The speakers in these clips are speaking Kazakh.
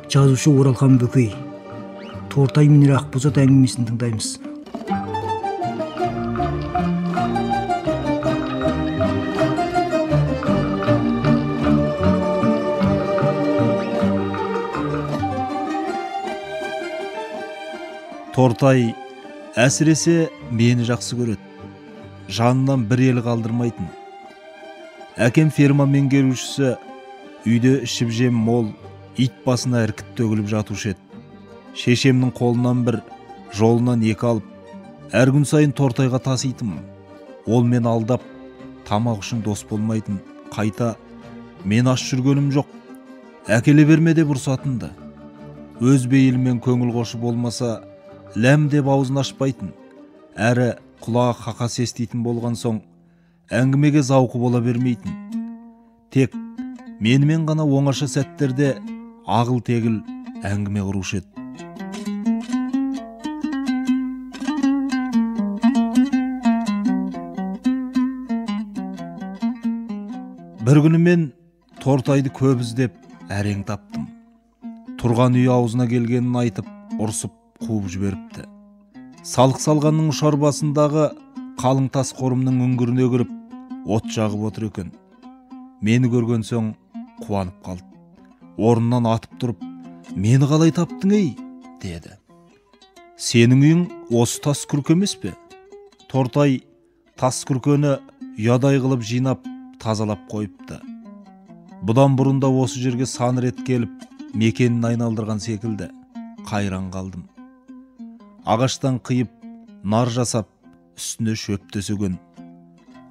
Жазушы Оралхан Бөкей. Тортай менен Ақбозат әңгімесін тыңдаймыз. Тортай әсіресе мені жақсы көреді. Жанынан бір ел қалдырмайтын. Әкем ферма меңгерушісі, үйде ішіп жем мол, ит басына іркіт төгіліп жатушы еді. Шешемнің қолынан бір, жолынан екі алып, әр күн сайын Тортайға таситынмын. Ол мен алдап, тамақ үшін дос болмайтын. Қайта, мен аш жүргенім жоқ. Әкеле берме деп ұрсатынды. Өз бейілмен көңіл қошы болмаса, ләм деп аузын ашпайтын. Әрі құлағы қақас еститін болған соң, әңгімеге зауқы бола бермейтін. Тек менімен ғана оңаша сәттерде ағыл тегіл әңгіме құрушы еді. Бір күні мен Тортайды көп іздеп әрең таптым. Тұрған үй аузына келгенін айтып, ұрсып қуып жіберіпті. Салық салғанның ұшар басындағы қалың тас қорымның үңгіріне кіріп, от жағып отыр екен. Мені көрген соң қуанып қалды. Орнынан атып тұрып, мені қалай таптың ей? Деді. Сенің үйің осы тас күрке емес пе? Тортай тас күркені ұядай қылып жинап, тазалап қойыпты. Бұдан бұрында осы жерге сан рет келіп, мекенін айналдырған секілді. Қайран қалдым. Ағаштан қиып, нар жасап, үстіне шөп төсеген.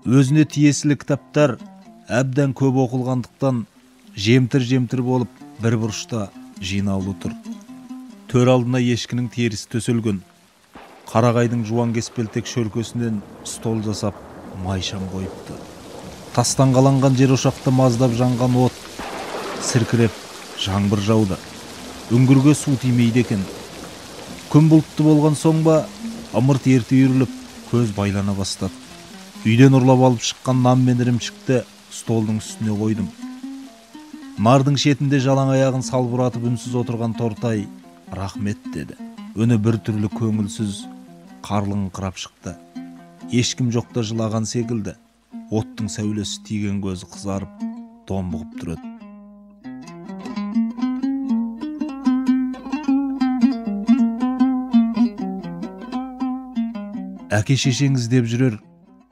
Өзіне тиесілі кітаптар әбден көп оқылғандықтан жемтір болып бір бұрышта жинаулы тұр. Төр алдына ешкінің терісі төселген. Қарағайдың жуан кеспелтек шөркесінен стол жасап, майшам қойыпты. Тастан қаланған жер ошақта маздап жанған от сіркіреп жаңбыр жауды. Үңгірге су тимейді екен. Күн бұлтты болған соң ба, ымырт ерте үйіріліп, көз байлана бастады. Үйден ұрлап алып шыққан нан мен ірімшікті столдың үстіне қойдым. Нардың шетінде жалаң аяғын салбыратып үнсіз отырған Тортай рахмет деді. Үні бір түрлі көңілсіз, қарлыңқырап шықты. Ешкім жоқта жылаған секілді. Оттың сәулесі тиген көзі қызарып, домбығып тұрады. Әке шешеңіз деп жүрер,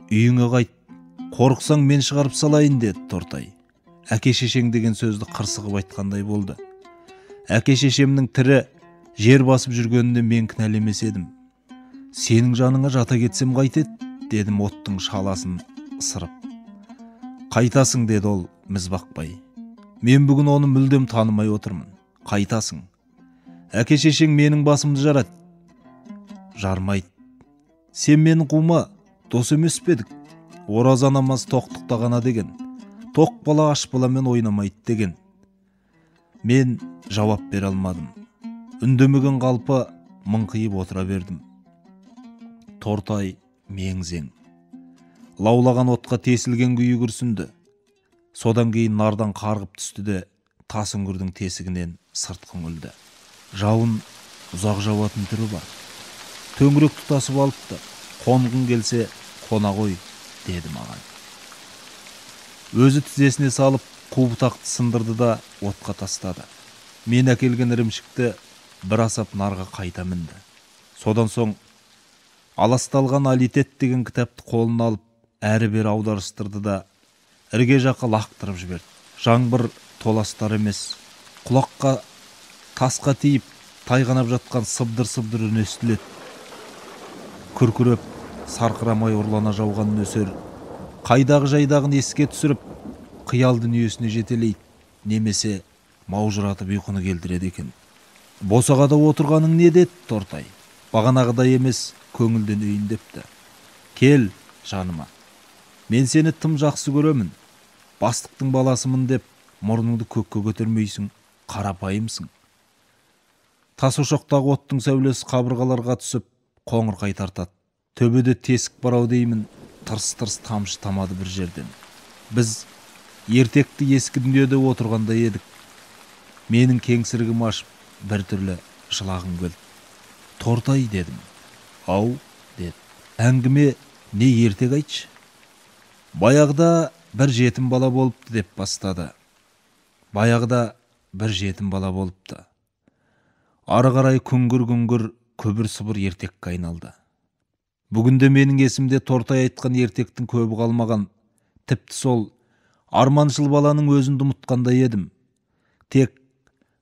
үйіңе қайт, қорықсаң мен шығарып салайын деді Тортай. Әке шешең деген сөзді қырсығып айтқандай болды. Әке шешемнің тірі жер басып жүргенінде мен кінәлемес едім. Сенің жаныңа жата кетсем қайтеді, дедім оттың шаласын ысырып. Қайтасың, деді ол мізбақпай. Мен бүгін оны мүлдем танымай отырмын. Қайтасың. Әке шешең менің басымды жарады. Жармайды. Сен мені қума, дос емес пе едік? Ораза намаз тоқтықта ғана деген. Тоқ бала аш баламен ойнамайды деген. Мен жауап бере алмадым. Үндемеген қалпы мыңқиып отыра бердім. Тортай меңзең. Лаулаған отқа тесілген күйі күрсінді. Содан кейін нардан қарғып түсті де тас үңгірдің тесігінен сырт үңілді. Жауын ұзақ жауатын түрі бар. Төңірек тұтасып алыпты. Қонғың келсе қона ғой, деді маған. Өзі тізесіне салып қу бұтақты сындырды да отқа тастады. Мен әкелген ірімшікті бір асап нарға қайта мінді. Содан соң аласталған Алитет деген кітапты қолына алып, әрі-бері аударыстырды да ірге жаққа лақтырып жіберді. Жаңбыр толастар емес, құлаққа тасқа тиіп тайғанап жатқан сыбдыр-сыбдыр үн естіледі. Күркіреп, сарқырамай ұрлана жауған нөсер қайдағы жайдағын еске түсіріп, қиял дүниесіне жетелейді, немесе маужыратып ұйқыны келтіреді екен. Босағада отырғаның не деді Тортай? Бағанағыдай емес, көңілден үйіндепті. Кел жаныма. Мен сені тым жақсы көремін. Бастықтың баласымын деп мұрныңды көкке көтермейсің, қарапайымсың. Тас ошақтағы оттың сәулесі қабырғаларға түсіп, қоңыр тартады. Төбеде тесік барау деймін, тырс-тырс тамшы тамады бір жерден. Біз ертекті ескі дүниеде отырғанда едік. Менің кеңсірігім ашып, бір түрлі жылағым келді. Тортай дедім. Ау, деді. Әңгіме не ертек айтшы? Баяғыда бір жетім бала болыпты деп бастады. Баяғыда бір жетім бала болыпты. Ары қарай күңгір көбір сыбыр ертекке айналды. Бүгінде менің есімде Тортай айтқан ертектің көбі қалмаған. Тіпті сол арманшыл баланың өзінді ұмытқандай едім. Тек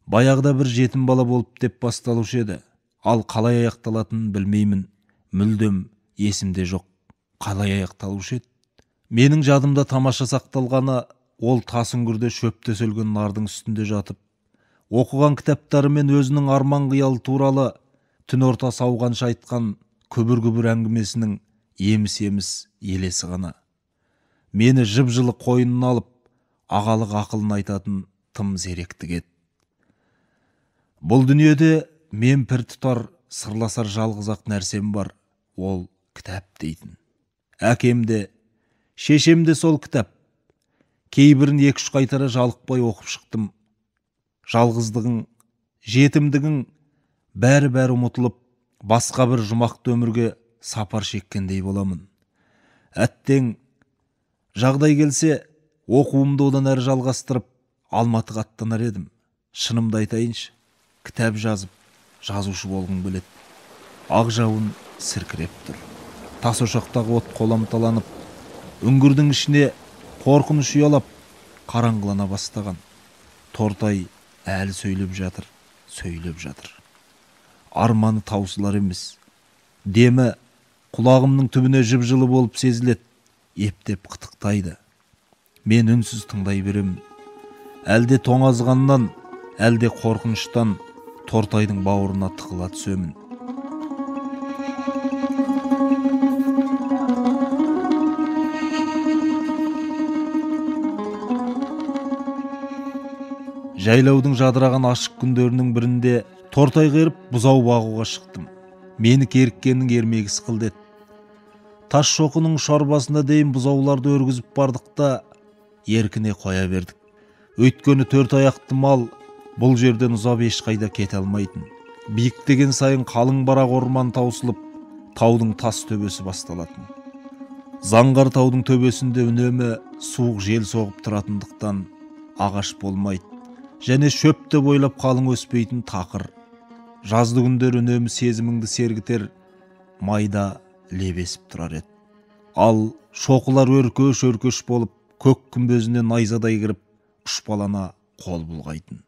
баяғыда бір жетім бала болып деп басталушы еді. Ал қалай аяқталатынын білмеймін. Мүлдем есімде жоқ. Қалай аяқталушы еді? Менің жадымда тамаша сақталғаны ол тас үңгірде шөп төселген нардың үстінде жатып, оқыған кітаптары мен өзінің арман қиялы туралы түн ортасы ауғанша айтқан күбір әңгімесінің еміс елесі ғана. Мені жып-жылы қойнына алып, ағалық ақылын айтатын тым зеректік еді. Бұл дүниеде мен пір тұтар, сырласар жалғыз-ақ нәрсем бар, ол кітап дейтін. Әкем де, шешем де сол кітап. Кейбірін 2-3 қайтара жалықпай оқып шықтым. Жалғыздығың, жетімдігің бәрі ұмытылып, басқа бір жұмақты өмірге сапар шеккендей боламын. Әттең, жағдай келсе, оқуымды одан әрі жалғастырып, Алматыға аттанар едім. Шынымды айтайыншы, кітап жазып, жазушы болғым келеді. Ақ жауын сіркіреп тұр. Тас ошақтағы от қоламталанып, үңгірдің ішіне қорқыныш ұялап, қараңғылана бастаған. Тортай әлі сөйлеп жатыр. Арманы таусылар емес. Демі құлағымның түбіне жып-жылы болып сезіледі. Ептеп қытықтайды. Мен үнсіз тыңдай беремін. Әлде тоңазғаннан, әлде қорқыныштан Тортайдың бауырына тығыла түсемін. Жайлаудың жадыраған ашық күндерінің бірінде Тортай қеріп бұзау бағуға шықтым. Мені керіккеннің ермегі сықылдеді. Тас шоқының шарбасына дейін бұзауларды өргізіп бардық та еркіне қоя бердік. Өйткені 4 аяқты мал бұл жерден ұзап ешқайда кете алмайтын. Биіктеген сайын қалың барақ орман таусылып, таудың тас төбесі басталатын. Заңғар таудың төбесінде үнемі суық жел соғып тұратындықтан ағаш болмайды. Және шөпті бойлап қалың өспейтін тақыр. Жазды күндер үнемі сезіміңді сергітер майда лебесіп тұрар еді. Ал шоқылар өркөш болып, көк күмбезіне найзадай кіріп, ұшпалана қол бұлғайтын.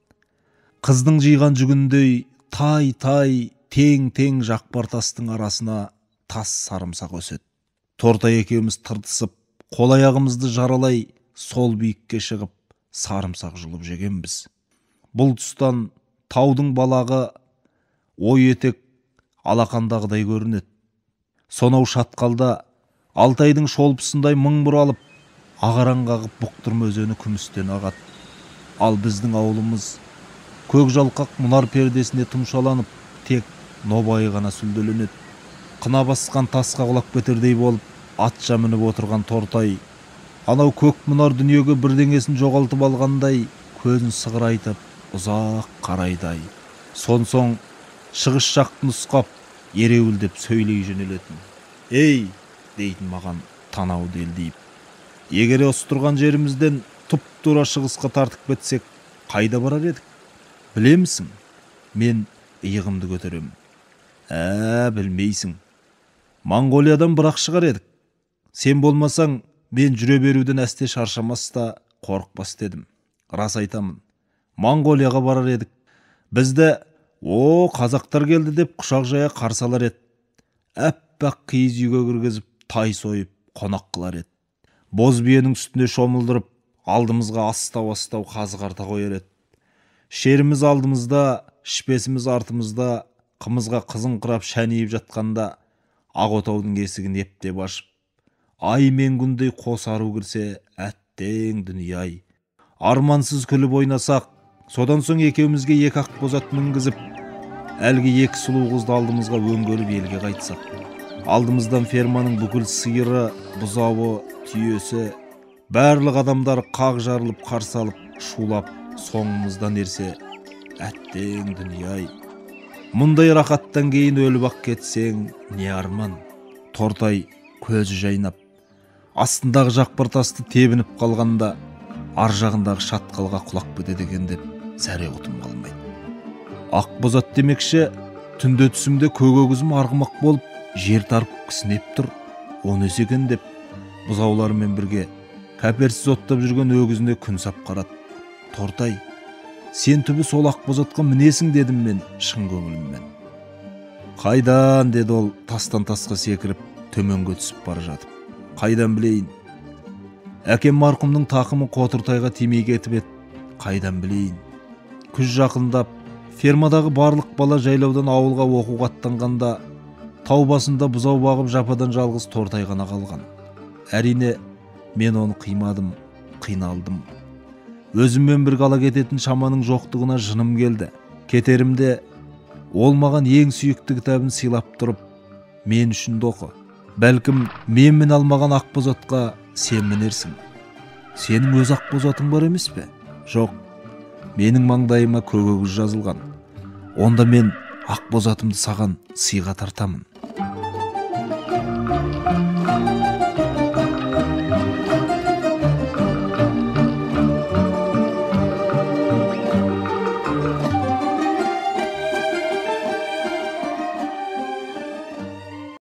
Қыздың жиған жүгіндей тай, тең жақпар тастың арасына тас сарымсақ өседі. Тортай екеуміз тыртысып, қол аяғымызды жаралай, сол биікке шығып, сарымсақ жұлып жегенбіз. Бұл тұстан таудың балағы ой етек алақандағыдай көрінеді. Сонау шатқалда Алтайдың шолпысындай мың бұралып, ағараң қағып бұқтырма өзені күмістен ағады. Ал біздің ауылымыз көк жалқақ мұнар пердесіне тұмшаланып, тек нобайы ғана сүлделенеді. Қына басқан тасқа құлап кетердей болып, атша мініп отырған Тортай, анау көк мұнар дүниеге бірдеңесін жоғалтып алғандай, көзін сығырайтып, ұзақ қарайдай. Сонсоң шығыс жақты нұсқап, ереуілдеп сөйлей жөнелетін. Ей, дейтін маған танау делдейіп. Егер осы тұрған жерімізден тұп-тура шығысқа тартып кетсек, қайда барар едік? Білемісің? Мен иығымды көтеремін. Білмейсің. Монғолиядан бірақ шығар едік. Сен болмасаң, мен жүре беруден әсте шаршамас та қорықпас дедім. Рас айтамын. Монғолияға барар едік. Бізді қазақтар келді деп құшақ жая қарсы алар еді. Әппақ киіз үйге кіргізіп, тай сойып, қонақ қылар еді. Боз биенің үстіне шомылдырып, алдымызға астау қазы қарта қояр еді. Шеріміз алдымызда, ішпесіміз артымызда, қымызға қызыңқырап шәнейіп жатқанда, ақ отаудың есігін ептеп ашып, ай мен күндей қос ару кірсе, әттең дүние-ай. Армансыз күліп ойнасақ, содан соң екеумізге 2 ақ боз ат мінгізіп, әлгі 2 сұлу қызды алдымызға өңгеріп елге қайтсақ. Алдымыздан ферманың бүкіл сиыры, бұзауы, түйесі, барлық адамдар қақ жарылып қарсы алып, шулап, соңымыздан ерсе, әттең дүние-ай. Мұндай рақаттан кейін өліп ақ кетсең, не арман? Тортай көзі жайнап, астындағы жақпар тасты тебініп қалғанда, ар жағындағы шатқалға құлақ бітеді екен деп зәре отым қалмайды. Ақбозат демекші, түнде түсімде көк-өгізім арғымақ болып, жер тарып кісінеп тұр. Оны екен деп, бұзауларымен бірге кәперсіз оттап жүрген өгізіне күн сап қарады. Тортай, сен түбі сол Ақбозатқа мінесің дедім мен шын көңіліммен. Қайдан, деді ол тастан тасқа секіріп, төменге түсіп бара жатып. Қайдан білейін? Әкем марқұмның тақымы Қотыртайға тимей кетіп еді. Қайдан білейін? Күз жақындап, фермадағы барлық бала жайлаудан ауылға оқуға аттанғанда, тау басында бұзау бағып жападан жалғыз Тортай ғана қалған. Әрине, мен оны қимадым, қиналдым. Өзіммен бірге ала кететін шаманың жоқтығына жыным келді. Кетерімде ол маған ең сүйікті кітабын сыйлап тұрып, мен үшін оқы. Бәлкім мен алмаған Ақбозатқа сен мінерсің. Сенің өз Ақбозатың бар емес пе? Жоқ, менің маңдайыма көк өгіз жазылған. Онда мен Ақбозатымды саған сыйға тартамын.